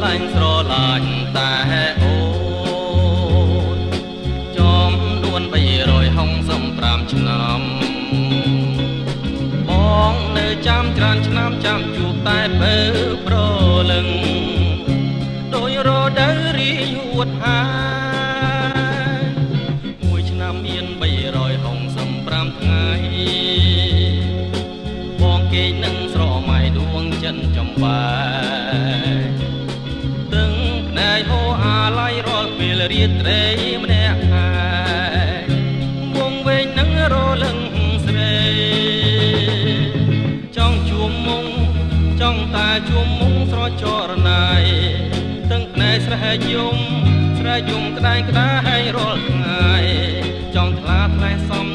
ឡាញ់ស្រឡាញ់តែអូនចំនួន365ឆ្នាំបងនៅចាំច្រើនឆ្នាំចាំជួបតែបើប្រលឹងដោយរដូវរីហួតហាមួយឆ្នាំមាន365ថ្ងៃបងគេនឹងស្រមៃដួងចិនចំបែទឹកភ្នែកហូរអាឡ័យរាល់ពេលរាត្រីម្នាក់ហើយវងវែងនឹងរលឹងស្រីចង់ជួមមុងចង់តែជួមមុងស្រចរណៃទឹកភ្នែកស្រែកយំក្តែងក្តែងរាល់ថ្ងៃចង់ថ្លាថ្លែងសំ